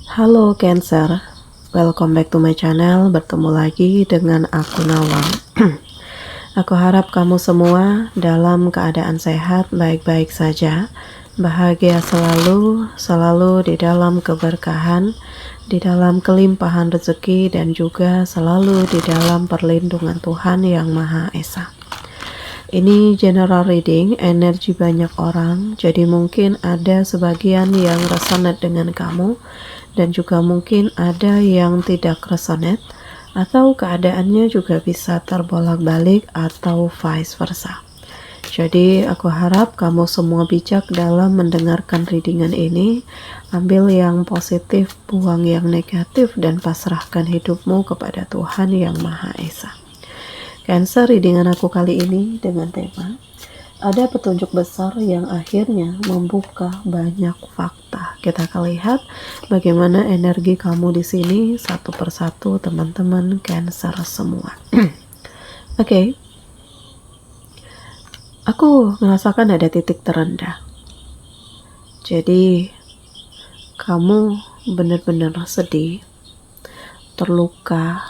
Halo Cancer, welcome back to my channel. Bertemu lagi dengan aku Nawang. Aku harap kamu semua dalam keadaan sehat, baik-baik saja, bahagia selalu, selalu di dalam keberkahan, di dalam kelimpahan rezeki, dan juga selalu di dalam perlindungan Tuhan Yang Maha Esa. Ini general reading, energi banyak orang, jadi mungkin ada sebagian yang resonate dengan kamu, dan juga mungkin ada yang tidak resonate, atau keadaannya juga bisa terbolak-balik atau vice versa. Jadi aku harap kamu semua bijak dalam mendengarkan readingan ini. Ambil yang positif, buang yang negatif, dan pasrahkan hidupmu kepada Tuhan Yang Maha Esa. Cancer, readingan aku kali ini dengan tema ada petunjuk besar yang akhirnya membuka banyak fakta. Kita akan lihat bagaimana energi kamu di sini satu persatu, teman-teman Cancer semua. Oke. Aku merasakan ada titik terendah. Jadi kamu benar-benar sedih, terluka,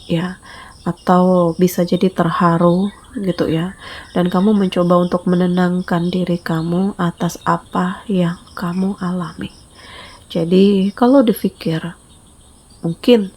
ya, atau bisa jadi terharu gitu ya, dan kamu mencoba untuk menenangkan diri kamu atas apa yang kamu alami. Jadi kalau dipikir, mungkin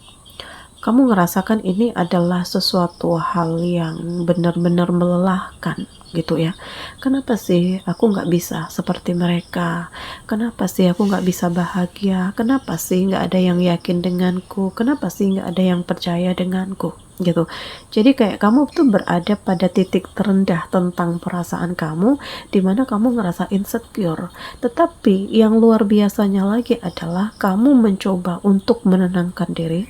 kamu ngerasakan ini adalah sesuatu hal yang benar-benar melelahkan gitu ya. Kenapa sih aku nggak bisa seperti mereka? Kenapa sih aku nggak bisa bahagia? Kenapa sih nggak ada yang yakin denganku? Kenapa sih nggak ada yang percaya denganku? Gitu. Jadi kayak kamu tuh berada pada titik terendah tentang perasaan kamu, dimana kamu ngerasa insecure. Tetapi yang luar biasanya lagi adalah kamu mencoba untuk menenangkan diri,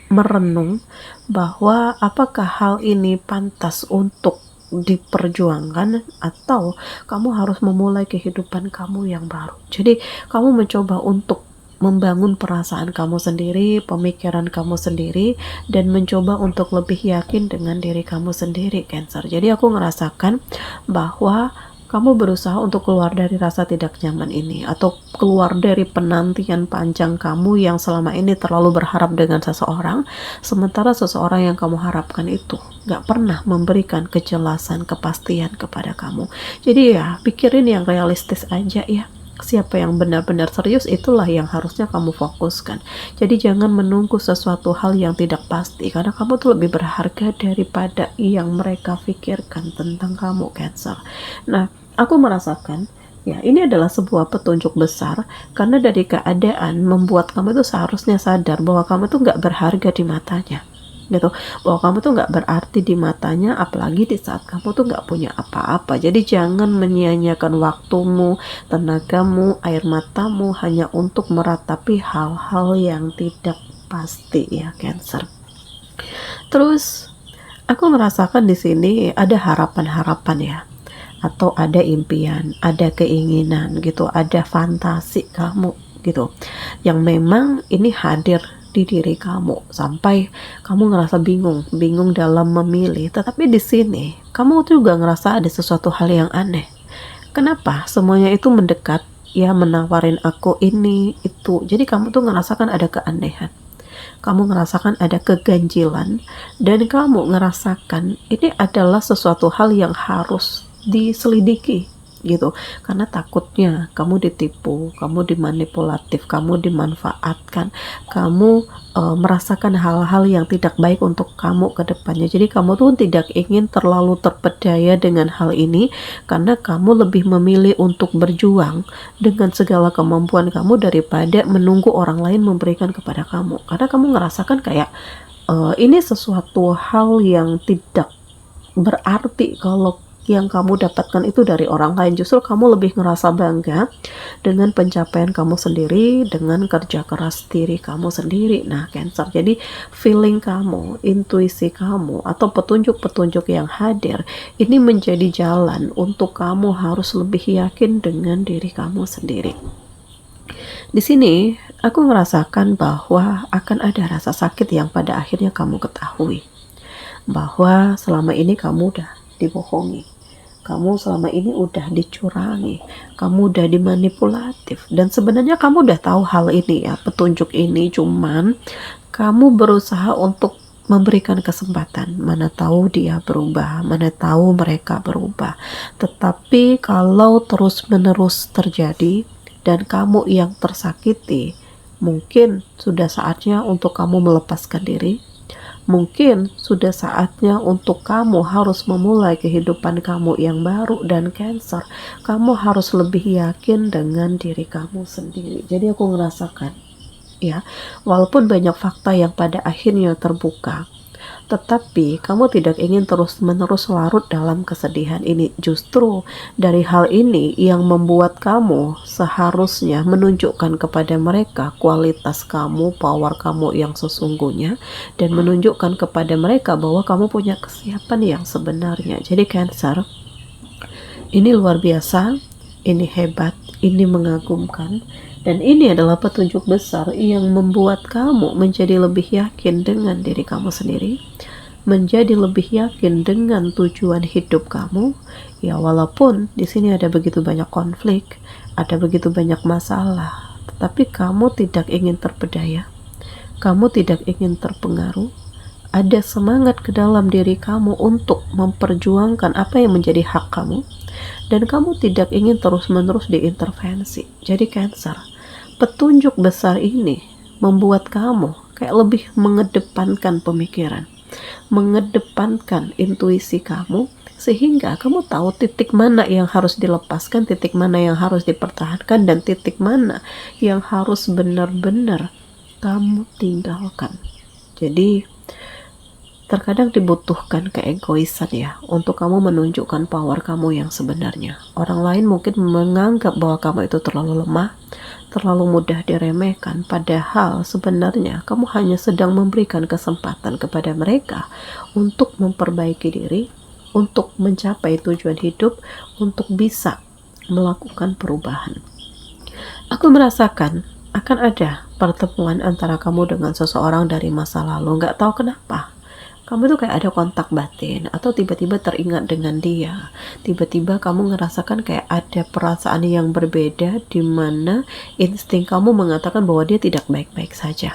merenung bahwa apakah hal ini pantas untuk diperjuangkan atau kamu harus memulai kehidupan kamu yang baru. Jadi kamu mencoba untuk membangun perasaan kamu sendiri, pemikiran kamu sendiri, dan mencoba untuk lebih yakin dengan diri kamu sendiri, Cancer. Jadi aku ngerasakan bahwa kamu berusaha untuk keluar dari rasa tidak nyaman ini, atau keluar dari penantian panjang kamu yang selama ini terlalu berharap dengan seseorang, sementara seseorang yang kamu harapkan itu gak pernah memberikan kejelasan, kepastian kepada kamu. Jadi ya, pikirin yang realistis aja ya. Siapa yang benar-benar serius, itulah yang harusnya kamu fokuskan. Jadi jangan menunggu sesuatu hal yang tidak pasti, karena kamu tuh lebih berharga daripada yang mereka pikirkan tentang kamu, Cancer. Nah, aku merasakan ya ini adalah sebuah petunjuk besar, karena dari keadaan membuat kamu itu seharusnya sadar bahwa kamu tuh gak berharga di matanya gitu, bahwa kamu tuh nggak berarti di matanya, apalagi di saat kamu tuh nggak punya apa-apa. Jadi jangan menyia-nyiakan waktumu, tenagamu, air matamu hanya untuk meratapi hal-hal yang tidak pasti ya, Cancer. Terus aku merasakan di sini ada harapan-harapan ya, atau ada impian, ada keinginan gitu, ada fantasi kamu gitu, yang memang ini hadir di diri kamu sampai kamu ngerasa bingung dalam memilih. Tetapi di sini kamu juga ngerasa ada sesuatu hal yang aneh. Kenapa semuanya itu mendekat ya, menawarin aku ini itu. Jadi kamu tuh ngerasakan ada keanehan, kamu ngerasakan ada keganjilan, dan kamu ngerasakan ini adalah sesuatu hal yang harus diselidiki gitu, karena takutnya kamu ditipu, kamu dimanipulatif, kamu dimanfaatkan, kamu merasakan hal-hal yang tidak baik untuk kamu ke depannya. Jadi kamu tuh tidak ingin terlalu terpedaya dengan hal ini, karena kamu lebih memilih untuk berjuang dengan segala kemampuan kamu daripada menunggu orang lain memberikan kepada kamu, karena kamu ngerasakan kayak ini sesuatu hal yang tidak berarti kalau yang kamu dapatkan itu dari orang lain. Justru kamu lebih ngerasa bangga dengan pencapaian kamu sendiri, dengan kerja keras diri kamu sendiri. Nah, Cancer, jadi feeling kamu, intuisi kamu, atau petunjuk-petunjuk yang hadir ini menjadi jalan untuk kamu harus lebih yakin dengan diri kamu sendiri. Di sini aku merasakan bahwa akan ada rasa sakit yang pada akhirnya kamu ketahui bahwa selama ini kamu udah dibohongi, kamu selama ini udah dicurangi, kamu udah dimanipulatif, dan sebenarnya kamu udah tahu hal ini ya, petunjuk ini, cuman kamu berusaha untuk memberikan kesempatan. Mana tahu dia berubah, mana tahu mereka berubah. Tetapi kalau terus-menerus terjadi dan kamu yang tersakiti, mungkin sudah saatnya untuk kamu melepaskan diri. Mungkin sudah saatnya untuk kamu harus memulai kehidupan kamu yang baru, dan Cancer, kamu harus lebih yakin dengan diri kamu sendiri. Jadi aku ngerasakan ya, walaupun banyak fakta yang pada akhirnya terbuka, tetapi kamu tidak ingin terus-menerus larut dalam kesedihan ini. Justru dari hal ini yang membuat kamu seharusnya menunjukkan kepada mereka kualitas kamu, power kamu yang sesungguhnya, dan menunjukkan kepada mereka bahwa kamu punya kesiapan yang sebenarnya. Jadi Cancer, ini luar biasa, ini hebat, ini mengagumkan, dan ini adalah petunjuk besar yang membuat kamu menjadi lebih yakin dengan diri kamu sendiri, menjadi lebih yakin dengan tujuan hidup kamu. Ya, walaupun di sini ada begitu banyak konflik, ada begitu banyak masalah, tetapi kamu tidak ingin terpedaya, kamu tidak ingin terpengaruh. Ada semangat ke dalam diri kamu untuk memperjuangkan apa yang menjadi hak kamu, dan kamu tidak ingin terus-menerus diintervensi. Jadi Cancer, petunjuk besar ini membuat kamu kayak lebih mengedepankan pemikiran, mengedepankan intuisi kamu, sehingga kamu tahu titik mana yang harus dilepaskan, titik mana yang harus dipertahankan, dan titik mana yang harus benar-benar kamu tinggalkan. Jadi terkadang dibutuhkan keegoisan ya, untuk kamu menunjukkan power kamu yang sebenarnya. Orang lain mungkin menganggap bahwa kamu itu terlalu lemah, terlalu mudah diremehkan, padahal sebenarnya kamu hanya sedang memberikan kesempatan kepada mereka untuk memperbaiki diri, untuk mencapai tujuan hidup, untuk bisa melakukan perubahan. Aku merasakan akan ada pertemuan antara kamu dengan seseorang dari masa lalu. Nggak tahu kenapa kamu tuh kayak ada kontak batin, atau tiba-tiba teringat dengan dia, tiba-tiba kamu ngerasakan kayak ada perasaan yang berbeda, di mana insting kamu mengatakan bahwa dia tidak baik-baik saja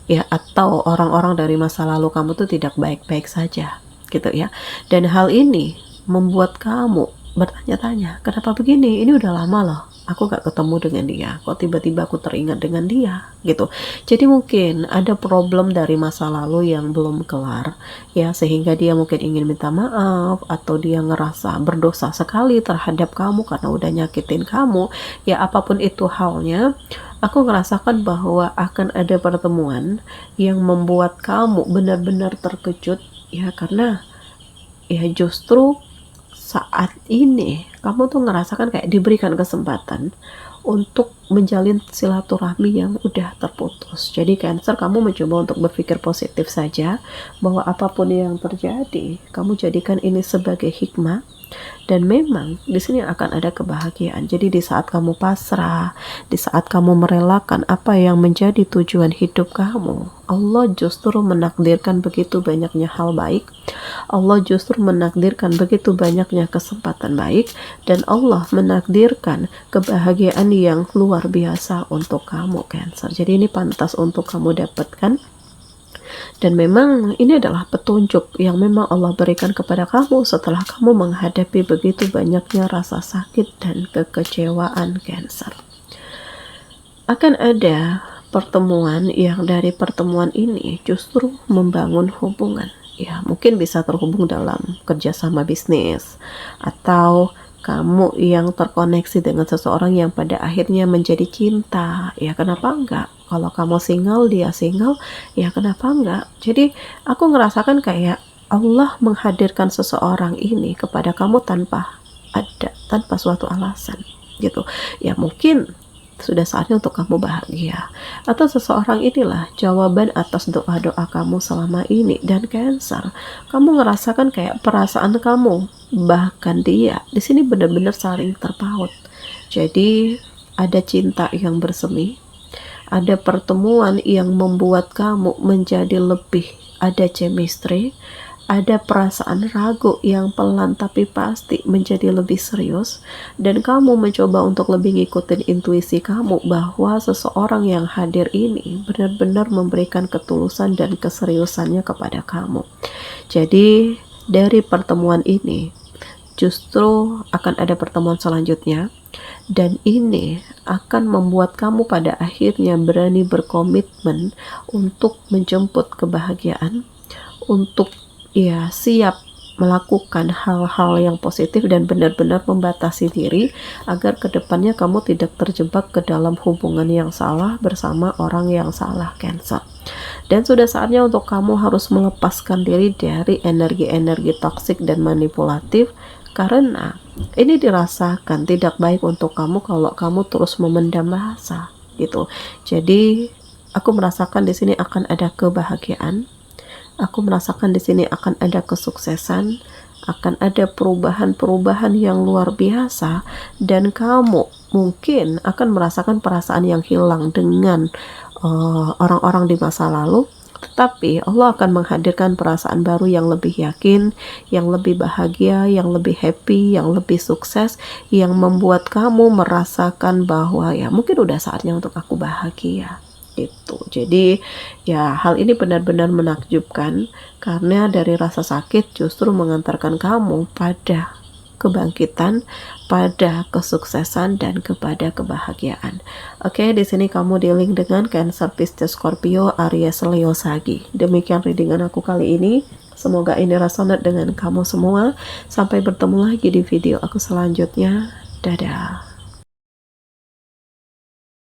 ya, atau orang-orang dari masa lalu kamu tuh tidak baik-baik saja gitu ya. Dan hal ini membuat kamu bertanya-tanya, kenapa begini, ini udah lama loh aku gak ketemu dengan dia, kok tiba-tiba aku teringat dengan dia gitu. Jadi mungkin ada problem dari masa lalu yang belum kelar ya, sehingga dia mungkin ingin minta maaf, atau dia ngerasa berdosa sekali terhadap kamu karena udah nyakitin kamu ya. Apapun itu halnya, aku ngerasakan bahwa akan ada pertemuan yang membuat kamu benar-benar terkejut ya, karena ya justru saat ini kamu tuh ngerasakan kayak diberikan kesempatan untuk menjalin silaturahmi yang udah terputus. Jadi Cancer, kamu mencoba untuk berpikir positif saja, bahwa apapun yang terjadi, kamu jadikan ini sebagai hikmah, dan memang di sini akan ada kebahagiaan. Jadi di saat kamu pasrah, di saat kamu merelakan apa yang menjadi tujuan hidup kamu, Allah justru menakdirkan begitu banyaknya hal baik, Allah justru menakdirkan begitu banyaknya kesempatan baik, dan Allah menakdirkan kebahagiaan yang luar biasa untuk kamu Cancer. Jadi ini pantas untuk kamu dapatkan, dan memang ini adalah petunjuk yang memang Allah berikan kepada kamu setelah kamu menghadapi begitu banyaknya rasa sakit dan kekecewaan Cancer. Akan ada pertemuan yang dari pertemuan ini justru membangun hubungan ya, mungkin bisa terhubung dalam kerjasama bisnis, atau kamu yang terkoneksi dengan seseorang yang pada akhirnya menjadi cinta ya, kenapa enggak? Kalau kamu single, dia single, ya kenapa enggak? Jadi aku ngerasakan kayak Allah menghadirkan seseorang ini kepada kamu tanpa suatu alasan gitu ya. Mungkin sudah saatnya untuk kamu bahagia, atau seseorang inilah jawaban atas doa-doa kamu selama ini. Dan Cancer, kamu ngerasakan kayak perasaan kamu bahkan dia di sini benar-benar saling terpaut. Jadi ada cinta yang bersemi, ada pertemuan yang membuat kamu menjadi lebih ada chemistry, ada perasaan ragu yang pelan tapi pasti menjadi lebih serius, dan kamu mencoba untuk lebih ngikutin intuisi kamu bahwa seseorang yang hadir ini benar-benar memberikan ketulusan dan keseriusannya kepada kamu. Jadi dari pertemuan ini justru akan ada pertemuan selanjutnya, dan ini akan membuat kamu pada akhirnya berani berkomitmen untuk menjemput kebahagiaan, untuk ya siap melakukan hal-hal yang positif dan benar-benar membatasi diri agar kedepannya kamu tidak terjebak ke dalam hubungan yang salah bersama orang yang salah, Cancer. Dan sudah saatnya untuk kamu harus melepaskan diri dari energi-energi toksik dan manipulatif, karena ini dirasakan tidak baik untuk kamu kalau kamu terus memendam rasa gitu. Jadi aku merasakan di sini akan ada kebahagiaan. Aku merasakan di sini akan ada kesuksesan, akan ada perubahan-perubahan yang luar biasa, dan kamu mungkin akan merasakan perasaan yang hilang dengan orang-orang di masa lalu, tetapi Allah akan menghadirkan perasaan baru yang lebih yakin, yang lebih bahagia, yang lebih happy, yang lebih sukses, yang membuat kamu merasakan bahwa ya mungkin udah saatnya untuk aku bahagia gitu. Jadi ya hal ini benar-benar menakjubkan, karena dari rasa sakit justru mengantarkan kamu pada kebangkitan, pada kesuksesan, dan kepada kebahagiaan. Oke, di sini kamu dealing dengan Cancer, Pisces, Scorpio, Aries, Leo, Sagi. Demikian readingan aku kali ini. Semoga ini resonate dengan kamu semua. Sampai bertemu lagi di video aku selanjutnya. Dadah.